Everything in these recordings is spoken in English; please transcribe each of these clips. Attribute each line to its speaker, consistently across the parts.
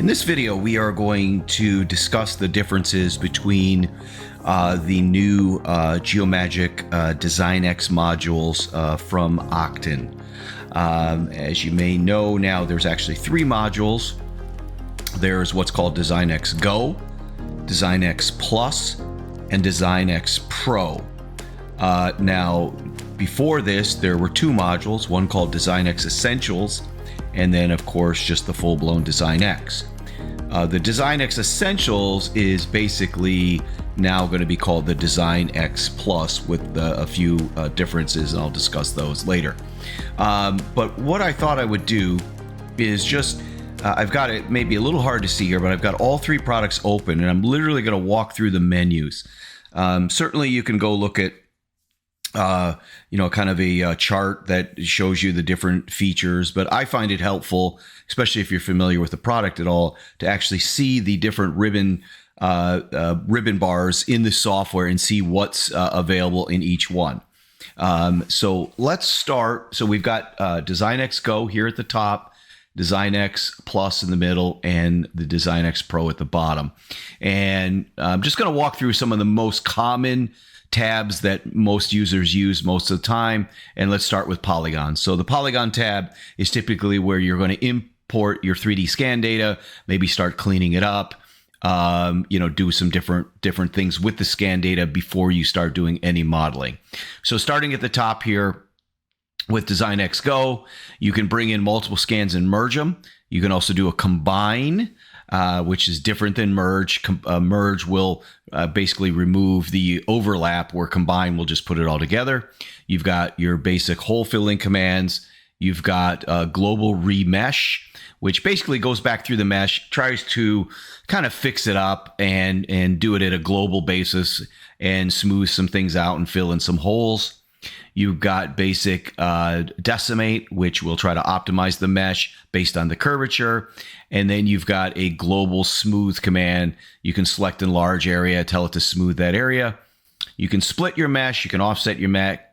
Speaker 1: In this video, we are going to discuss the differences between the new Geomagic Design X modules from Octane. As you may know now, there's actually three modules. There's what's called Design X Go, Design X Plus, and Design X Pro. Now, before this, there were two modules, one called Design X Essentials, and then, of course, just the full-blown Design X. The Design X Essentials is basically now going to be called the Design X Plus with a few differences, and I'll discuss those later. But what I thought I would do is just, I've got it maybe a little hard to see here, but I've got all three products open, and I'm literally going to walk through the menus. Certainly you can go look at kind of a chart that shows you the different features, but I find it helpful, especially if you're familiar with the product at all, to actually see the different ribbon bars in the software and see what's available in each one. So let's start. So we've got Design X Go here at the top, Design X Plus in the middle, and the Design X Pro at the bottom. And I'm just going to walk through some of the most common tabs that most users use most of the time. And let's start with Polygons. So the Polygon tab is typically where you're going to import your 3D scan data, maybe start cleaning it up, do some different things with the scan data before you start doing any modeling. So starting at the top here with Design X Go, you can bring in multiple scans and merge them. You can also do a combine, which is different than merge. Merge will basically remove the overlap, where combine will just put it all together. You've got your basic hole filling commands. You've got global remesh, which basically goes back through the mesh, tries to kind of fix it up and do it at a global basis and smooth some things out and fill in some holes. You've got basic decimate, which will try to optimize the mesh based on the curvature. And then you've got a global smooth command. You can select enlarge area, tell it to smooth that area. You can split your mesh. You can offset your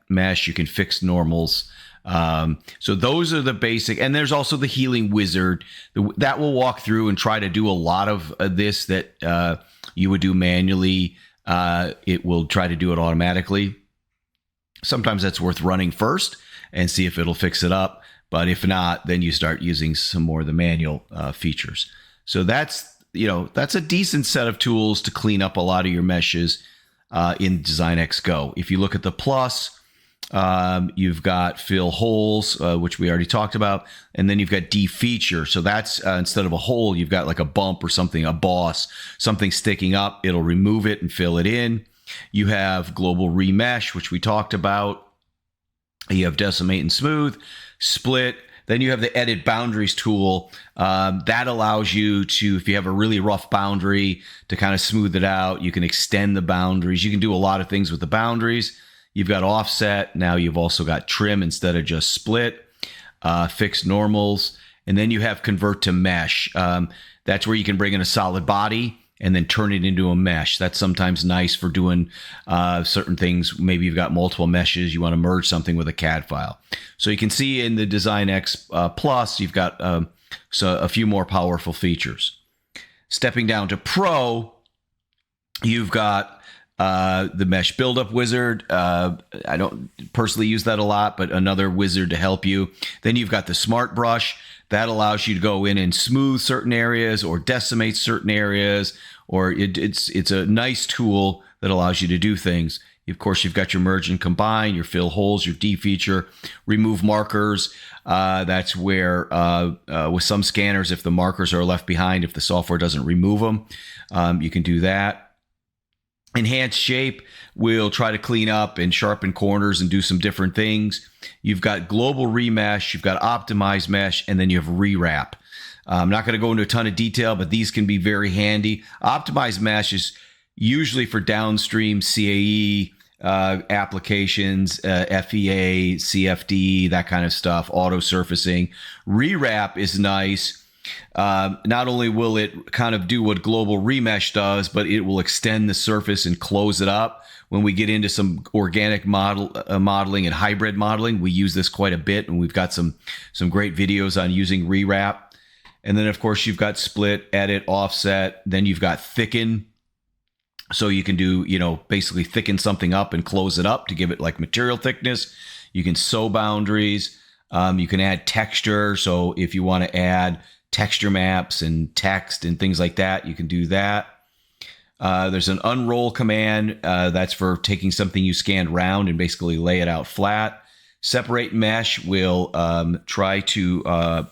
Speaker 1: mesh. You can fix normals. So those are the basic. And there's also the healing wizard that will walk through and try to do a lot of this that you would do manually. It will try to do it automatically. Sometimes that's worth running first and see if it'll fix it up. But if not, then you start using some more of the manual features. So that's a decent set of tools to clean up a lot of your meshes in Design X Go. If you look at the Plus, you've got fill holes, which we already talked about. And then you've got defeature. So that's instead of a hole, you've got like a bump or something, a boss, something sticking up. It'll remove it and fill it in. You have global remesh, which we talked about. You have decimate and smooth, split. Then you have the edit boundaries tool. That allows you to, if you have a really rough boundary, to kind of smooth it out. You can extend the boundaries. You can do a lot of things with the boundaries. You've got offset. Now you've also got trim instead of just split, fixed normals. And then you have convert to mesh. That's where you can bring in a solid body and then turn it into a mesh. That's sometimes nice for doing certain things. Maybe you've got multiple meshes. You want to merge something with a CAD file. So you can see in the Design X Plus, you've got a few more powerful features. Stepping down to Pro, you've got the mesh buildup wizard. I don't personally use that a lot, but another wizard to help you. Then you've got the smart brush. That allows you to go in and smooth certain areas or decimate certain areas, or it's a nice tool that allows you to do things. Of course, you've got your merge and combine, your fill holes, your defeature, remove markers. That's where with some scanners, if the markers are left behind, if the software doesn't remove them, you can do that. Enhanced shape will try to clean up and sharpen corners and do some different things. You've got global remesh, you've got optimized mesh, and then you have rewrap. I'm not going to go into a ton of detail, but these can be very handy. Optimized mesh is usually for downstream CAE applications, FEA, CFD, that kind of stuff, auto surfacing. Rewrap is nice. Not only will it kind of do what global remesh does, but it will extend the surface and close it up. When we get into some organic modeling and hybrid modeling, we use this quite a bit, and we've got some great videos on using rewrap. And then, of course, you've got split, edit, offset. Then you've got thicken. So you can do, basically thicken something up and close it up to give it like material thickness. You can sew boundaries. You can add texture. So if you want to add texture maps and text and things like that, you can do that. There's an unroll command. That's for taking something you scanned round and basically lay it out flat. Separate mesh will try to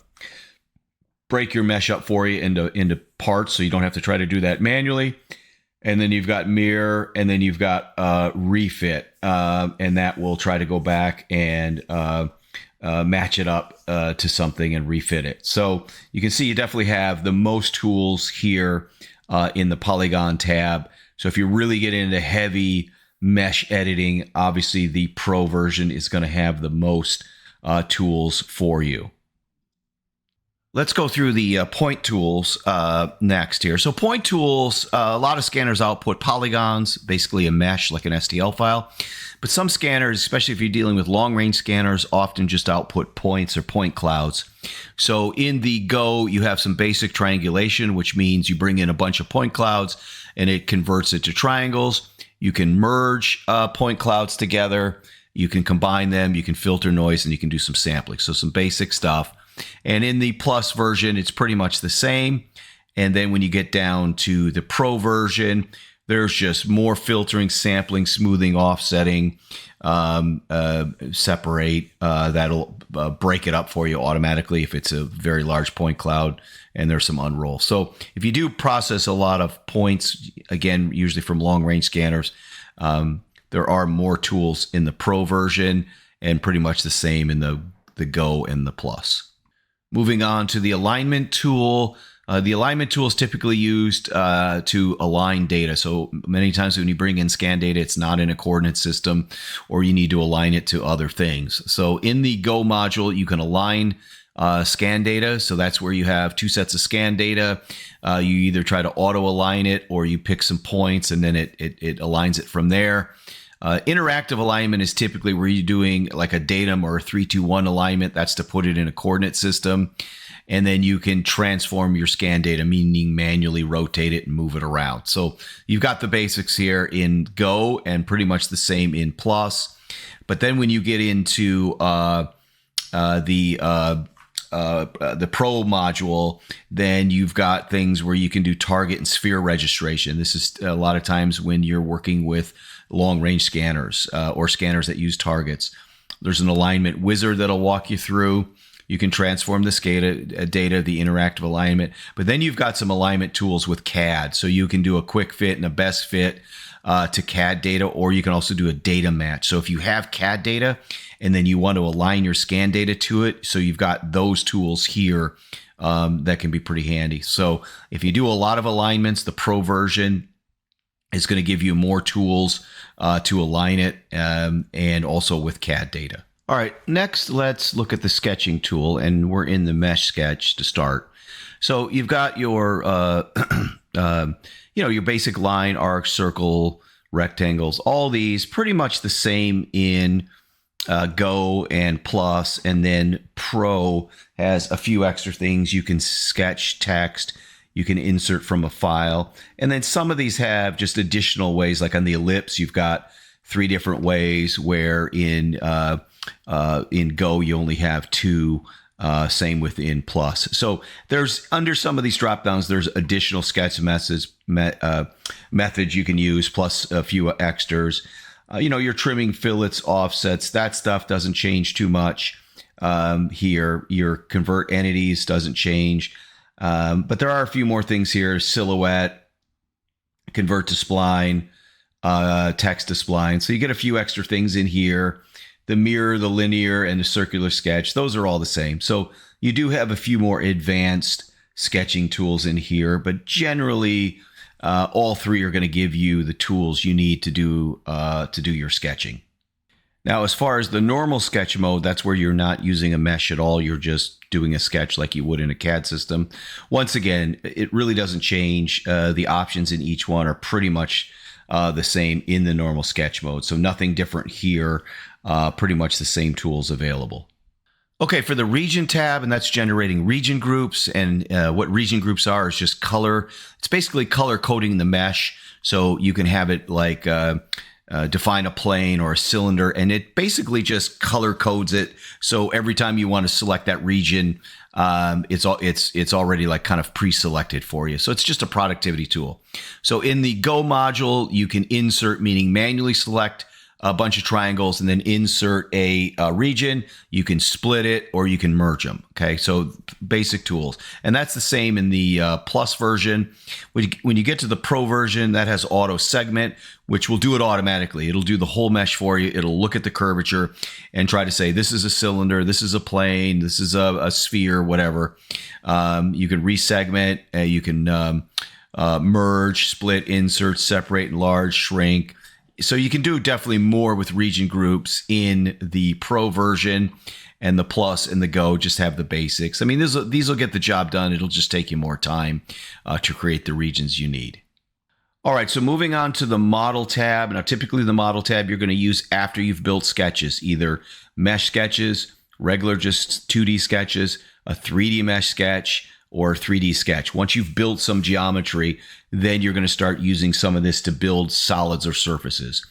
Speaker 1: break your mesh up for you into parts, so you don't have to try to do that manually. And then you've got mirror, and then you've got refit, and that will try to go back and match it up to something and refit it. So you can see you definitely have the most tools here in the Polygon tab. So if you really get into heavy mesh editing, obviously the Pro version is going to have the most tools for you. Let's go through the point tools next here. So point tools, a lot of scanners output polygons, basically a mesh like an STL file. But some scanners, especially if you're dealing with long-range scanners, often just output points or point clouds. So in the Go, you have some basic triangulation, which means you bring in a bunch of point clouds and it converts it to triangles. You can merge point clouds together. You can combine them. You can filter noise, and you can do some sampling. So some basic stuff. And in the Plus version, it's pretty much the same. And then when you get down to the Pro version, there's just more filtering, sampling, smoothing, offsetting, separate. That'll break it up for you automatically if it's a very large point cloud, and there's some unroll. So if you do process a lot of points, again, usually from long-range scanners, there are more tools in the Pro version and pretty much the same in the Go and the Plus. Moving on to the alignment tool. The alignment tool is typically used to align data. So many times when you bring in scan data, it's not in a coordinate system, or you need to align it to other things. So in the Go module, you can align scan data. So that's where you have two sets of scan data. You either try to auto align it, or you pick some points and then it aligns it from there. Interactive alignment is typically where you're doing like a datum or a 3-2-1 alignment. That's to put it in a coordinate system. And then you can transform your scan data, meaning manually rotate it and move it around. So you've got the basics here in Go and pretty much the same in Plus. But then when you get into the Pro module, then you've got things where you can do target and sphere registration. This is a lot of times when you're working with long-range scanners or scanners that use targets. There's an alignment wizard that'll walk you through. You can transform this data, the interactive alignment. But then you've got some alignment tools with CAD. So you can do a quick fit and a best fit to CAD data, or you can also do a data match. So if you have CAD data and then you want to align your scan data to it, so you've got those tools here that can be pretty handy. So if you do a lot of alignments, the Pro version is going to give you more tools to align it, and also with CAD data. All right, next let's look at the sketching tool, and we're in the mesh sketch to start. So you've got your your basic line, arc, circle, rectangles, all these pretty much the same in Go and Plus, and then Pro has a few extra things. You can sketch text, you can insert from a file, and then some of these have just additional ways. Like on the ellipse, you've got 3 different ways, where in Go you only have 2. Same within Plus. So there's, under some of these drop downs, there's additional sketch methods you can use, plus a few extras. You're trimming fillets, offsets, that stuff doesn't change too much here. Your convert entities doesn't change. But there are a few more things here: silhouette, convert to spline, text to spline. So you get a few extra things in here. The mirror, the linear, and the circular sketch, those are all the same. So you do have a few more advanced sketching tools in here, but generally all 3 are going to give you the tools you need to do your sketching. Now, as far as the normal sketch mode, that's where you're not using a mesh at all. You're just doing a sketch like you would in a CAD system. Once again, it really doesn't change. The options in each one are pretty much the same in the normal sketch mode. So nothing different here. Pretty much the same tools available. Okay, for the region tab, and that's generating region groups. And what region groups are is just color. It's basically color coding the mesh. So you can have it like define a plane or a cylinder, and it basically just color codes it. So every time you want to select that region, it's already like kind of pre-selected for you. So it's just a productivity tool. So in the Go module, you can insert, meaning manually select a bunch of triangles and then insert a region. You can split it or you can merge them. Okay, so basic tools. And that's the same in the Plus version. When you get to the Pro version, that has auto segment, which will do it automatically. It'll do the whole mesh for you. It'll look at the curvature and try to say, this is a cylinder, this is a plane, this is a sphere, whatever. You can resegment, you can merge, split, insert, separate, enlarge, shrink. So you can do definitely more with region groups in the Pro version, and the Plus and the Go just have the basics. I mean, these will get the job done. It'll just take you more time to create the regions you need. All right, so moving on to the Model tab. Now, typically the Model tab you're going to use after you've built sketches, either mesh sketches, regular just 2D sketches, a 3D mesh sketch, or 3D sketch. Once you've built some geometry, then you're going to start using some of this to build solids or surfaces.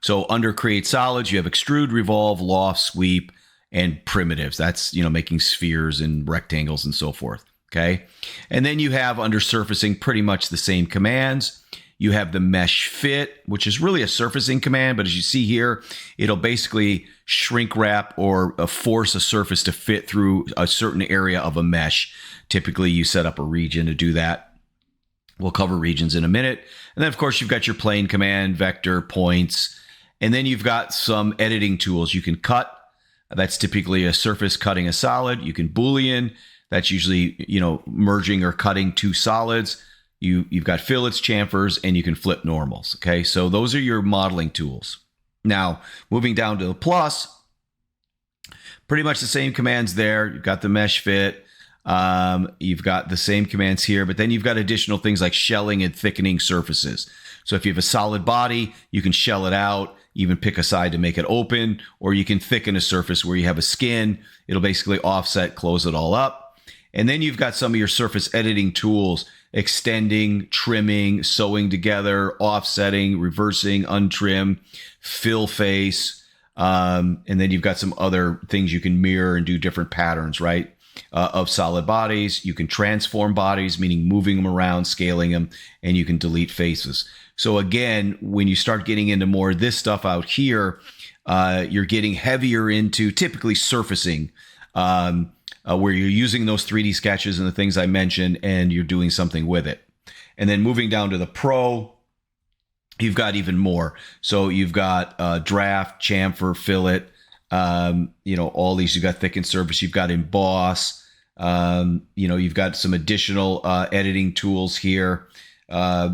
Speaker 1: So under Create Solids, you have Extrude, Revolve, Loft, Sweep, and Primitives. That's, making spheres and rectangles and so forth. Okay. And then you have under Surfacing pretty much the same commands. You have the Mesh Fit, which is really a surfacing command, but as you see here, it'll basically shrink wrap or force a surface to fit through a certain area of a mesh. Typically, you set up a region to do that. We'll cover regions in a minute. And then, of course, you've got your plane command, vector, points. And then you've got some editing tools. You can cut. That's typically a surface cutting a solid. You can Boolean. That's usually, merging or cutting two solids. You've got fillets, chamfers, and you can flip normals. Okay, so those are your modeling tools. Now, moving down to the Plus, pretty much the same commands there. You've got the mesh fit. You've got the same commands here, but then you've got additional things like shelling and thickening surfaces. So if you have a solid body, you can shell it out, even pick a side to make it open, or you can thicken a surface where you have a skin. It'll basically offset, close it all up. And then you've got some of your surface editing tools: extending, trimming, sewing together, offsetting, reversing, untrim, fill face. And then you've got some other things you can mirror and do different patterns, right? Of solid bodies. You can transform bodies, meaning moving them around, scaling them, and you can delete faces. So again, when you start getting into more of this stuff out here, you're getting heavier into typically surfacing, where you're using those 3D sketches and the things I mentioned, and you're doing something with it. And then moving down to the Pro, you've got even more. So you've got draft, chamfer, fillet, all these. You've got thickened surface, you've got emboss, you've got some additional editing tools here.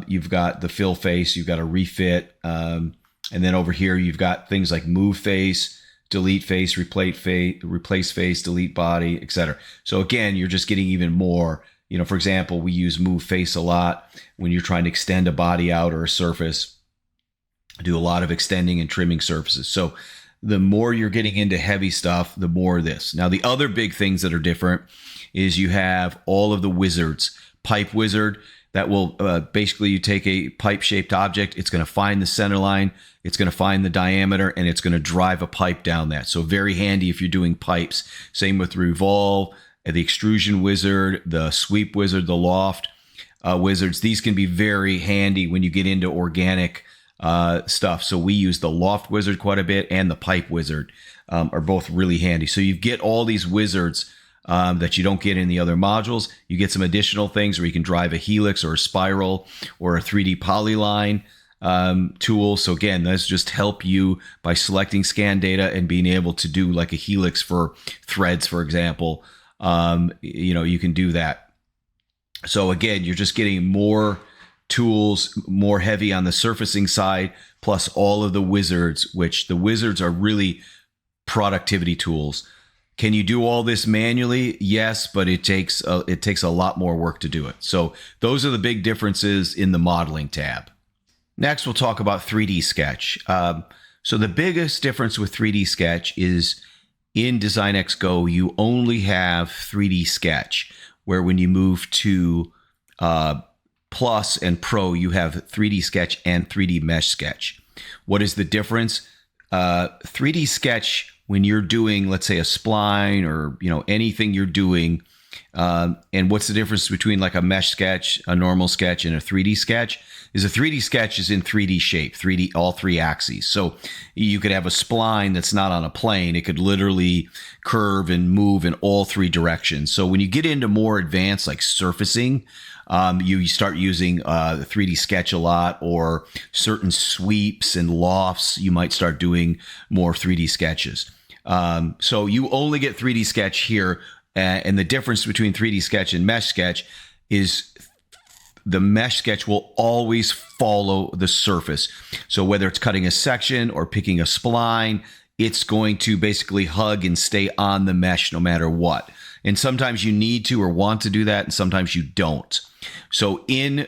Speaker 1: You've got the fill face, you've got a refit. And then over here, you've got things like move face, delete face, replace face, delete body, etc. So again, you're just getting even more. For example, we use move face a lot when you're trying to extend a body out or a surface. Do a lot of extending and trimming surfaces. So the more you're getting into heavy stuff, the more this. Now, the other big things that are different is you have all of the wizards. Pipe wizard, that will basically, you take a pipe-shaped object, it's going to find the center line, it's going to find the diameter, and it's going to drive a pipe down that. So very handy if you're doing pipes. Same with revolve, the extrusion wizard, the sweep wizard, the loft wizards. These can be very handy when you get into organic stuff. So we use the loft wizard quite a bit, and the pipe wizard are both really handy. So you get all these wizards that you don't get in the other modules. You get some additional things where you can drive a helix or a spiral or a 3D polyline tool. So again, those just help you by selecting scan data and being able to do like a helix for threads, for example. You can do that. So again, you're just getting more tools, more heavy on the surfacing side, plus all of the wizards, which the wizards are really productivity tools. Can you do all this manually? Yes, but it takes a lot more work to do it. So those are the big differences in the modeling tab. Next, we'll talk about 3D sketch. So the biggest difference with 3D sketch is in Design X Go, you only have 3D Sketch, where when you move to Plus and Pro, you have 3D Sketch and 3D Mesh Sketch. What is the difference? 3D Sketch, when you're doing, let's say, a spline or anything you're doing, and what's the difference between like a mesh sketch, a normal sketch, and a 3D sketch? Is a 3D sketch is in 3D shape, 3D, all three axes. So you could have a spline that's not on a plane. It could literally curve and move in all three directions. So when you get into more advanced like surfacing, you start using the 3D sketch a lot, or certain sweeps and lofts, you might start doing more 3D sketches. So you only get 3D sketch here. And the difference between 3D sketch and mesh sketch is the mesh sketch will always follow the surface. So whether it's cutting a section or picking a spline, it's going to basically hug and stay on the mesh no matter what. And sometimes you need to or want to do that, and sometimes you don't. So in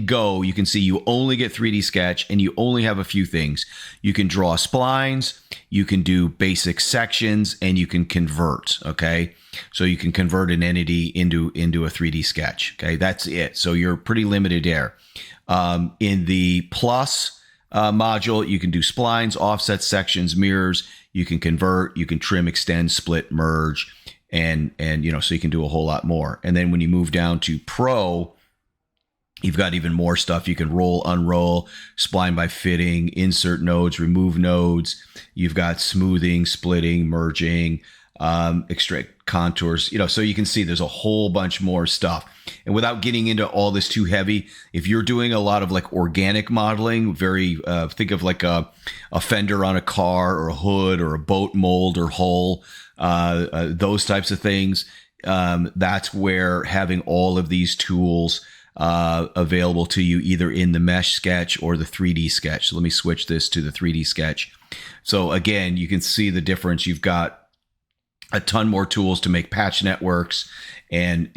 Speaker 1: Go, you can see you only get 3D sketch, and you only have a few things. You can draw splines, you can do basic sections, and you can convert, okay? So you can convert an entity into a 3D sketch, okay? That's it. So you're pretty limited there. In the Plus module, you can do splines, offset sections, mirrors, you can convert, you can trim, extend, split, merge, and so you can do a whole lot more. And then when you move down to Pro, you've got even more stuff. You can roll, unroll, spline by fitting, insert nodes, remove nodes. You've got smoothing, splitting, merging, extract contours, so you can see there's a whole bunch more stuff. And without getting into all this too heavy, if you're doing a lot of like organic modeling, think of like a fender on a car, or a hood, or a boat mold or hull, those types of things. That's where having all of these tools available to you, either in the mesh sketch or the 3D sketch. So let me switch this to the 3D sketch. So again, you can see the difference. You've got a ton more tools to make patch networks and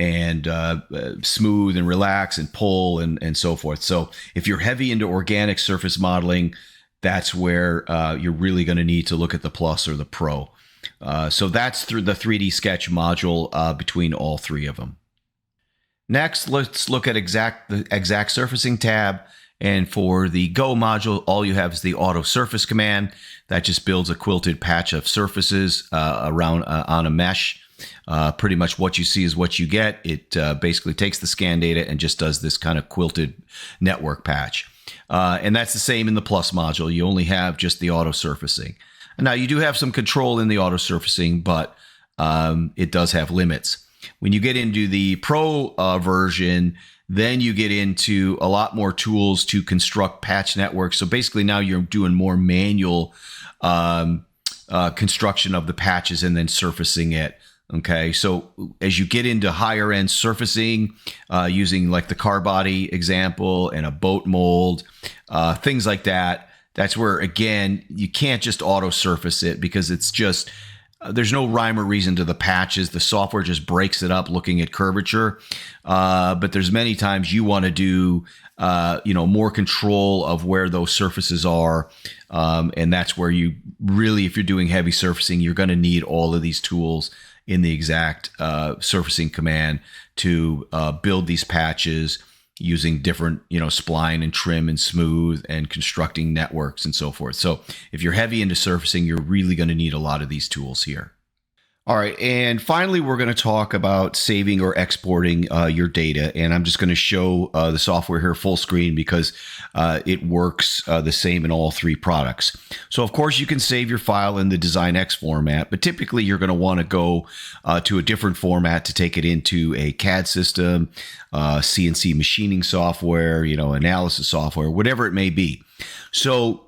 Speaker 1: smooth and relax and pull and so forth. So if you're heavy into organic surface modeling, that's where you're really going to need to look at the Plus or the Pro. So that's through the 3D sketch module between all three of them. Next, let's look at the exact surfacing tab. And for the Go module, all you have is the auto surface command that just builds a quilted patch of surfaces around on a mesh. Pretty much what you see is what you get. It basically takes the scan data and just does this kind of quilted network patch. And that's the same in the Plus module. You only have just the auto surfacing. Now, you do have some control in the auto surfacing, but it does have limits. When you get into the Pro version, then you get into a lot more tools to construct patch networks. So basically now you're doing more manual construction of the patches and then surfacing it. Okay, so as you get into higher end surfacing, using like the car body example and a boat mold, things like that, that's where, again, you can't just auto surface it, because it's just, there's no rhyme or reason to the patches. The software just breaks it up looking at curvature. But there's many times you want to do, more control of where those surfaces are. And that's where you really, if you're doing heavy surfacing, you're going to need all of these tools in the exact surfacing command to build these patches using different, spline and trim and smooth and constructing networks and so forth. So if you're heavy into surfacing, you're really going to need a lot of these tools here. All right, and finally, we're going to talk about saving or exporting your data. And I'm just going to show the software here full screen, because it works the same in all three products. So, of course, you can save your file in the Design X format, but typically you're going to want to go to a different format to take it into a CAD system, CNC machining software, analysis software, whatever it may be. So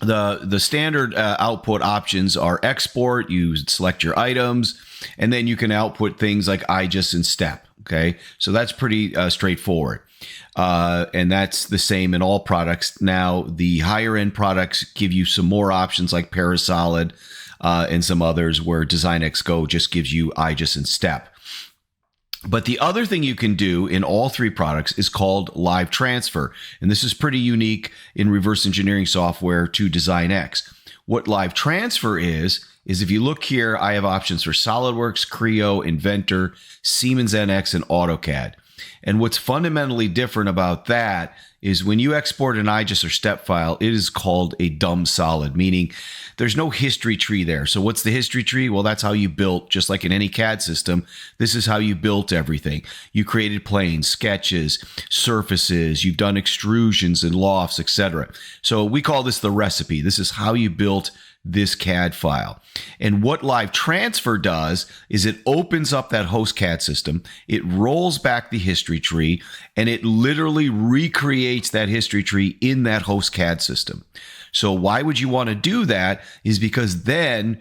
Speaker 1: the standard output options are export. You select your items, and then you can output things like IGES and STEP. Okay, so that's pretty straightforward. And that's the same in all products. Now, the higher end products give you some more options like Parasolid and some others, where Design X Go just gives you IGES and STEP. But the other thing you can do in all three products is called live transfer. And this is pretty unique in reverse engineering software to Design X. What live transfer is is if you look here, I have options for SolidWorks, Creo, Inventor, Siemens NX, and AutoCAD. And what's fundamentally different about that is when you export an IGES or step file, it is called a dumb solid, meaning there's no history tree there. So what's the history tree? Well, that's how you built, just like in any CAD system, this is how you built everything. You created planes, sketches, surfaces, you've done extrusions and lofts, etc. So we call this the recipe. This is how you built this CAD file. And what Live Transfer does is it opens up that host CAD system, it rolls back the history tree, and it literally recreates that history tree in that host CAD system. So why would you want to do that? Is because then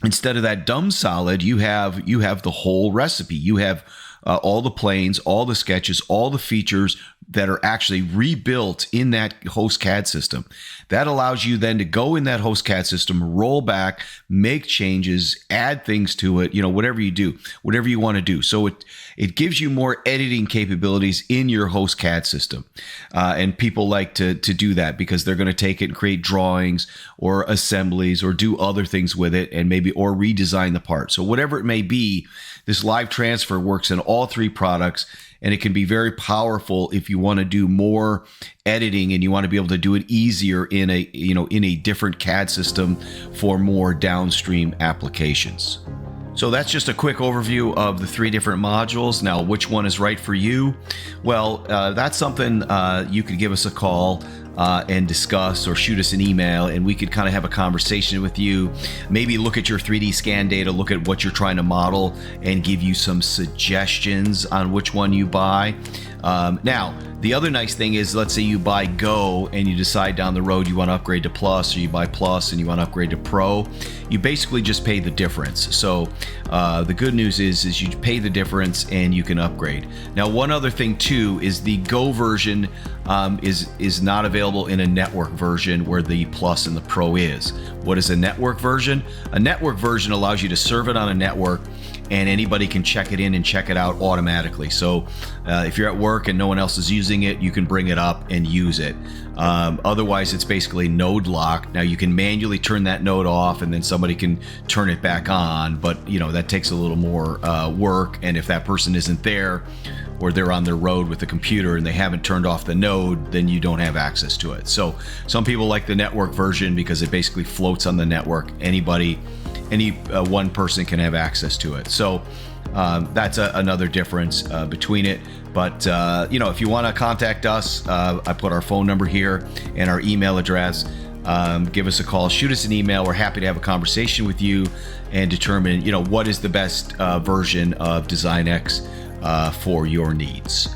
Speaker 1: instead of that dumb solid, you have the whole recipe. You have all the planes, all the sketches, all the features that are actually rebuilt in that host CAD system. That allows you then to go in that host CAD system, roll back, make changes, add things to it, whatever you do, whatever you want to do. So it gives you more editing capabilities in your host CAD system. And people like to do that because they're going to take it and create drawings or assemblies or do other things with it and or redesign the part. So whatever it may be, this Live Transfer works in all three products, and it can be very powerful if you want to do more editing and you want to be able to do it easier in a different CAD system for more downstream applications. So that's just a quick overview of the three different modules. Now, which one is right for you? Well, that's something you could give us a call and discuss, or shoot us an email, and we could kind of have a conversation with you, maybe look at your 3D scan data, look at what you're trying to model, and give you some suggestions on which one you buy. Now, the other nice thing is, let's say you buy Go and you decide down the road you want to upgrade to Plus, or you buy Plus and you want to upgrade to Pro. You basically just pay the difference. So the good news is you pay the difference and you can upgrade. Now, one other thing too is the Go version is not available in a network version where the Plus and the Pro is. What is a network version? A network version allows you to serve it on a network, and anybody can check it in and check it out automatically. So if you're at work and no one else is using it, you can bring it up and use it. Otherwise, it's basically node locked. Now, you can manually turn that node off and then somebody can turn it back on, but that takes a little more work. And if that person isn't there, or they're on their road with the computer and they haven't turned off the node, then you don't have access to it. So some people like the network version because it basically floats on the network. Any one person can have access to it. So that's another difference between it. But if you want to contact us, I put our phone number here and our email address. Give us a call, shoot us an email. We're happy to have a conversation with you and determine what is the best version of Design X for your needs.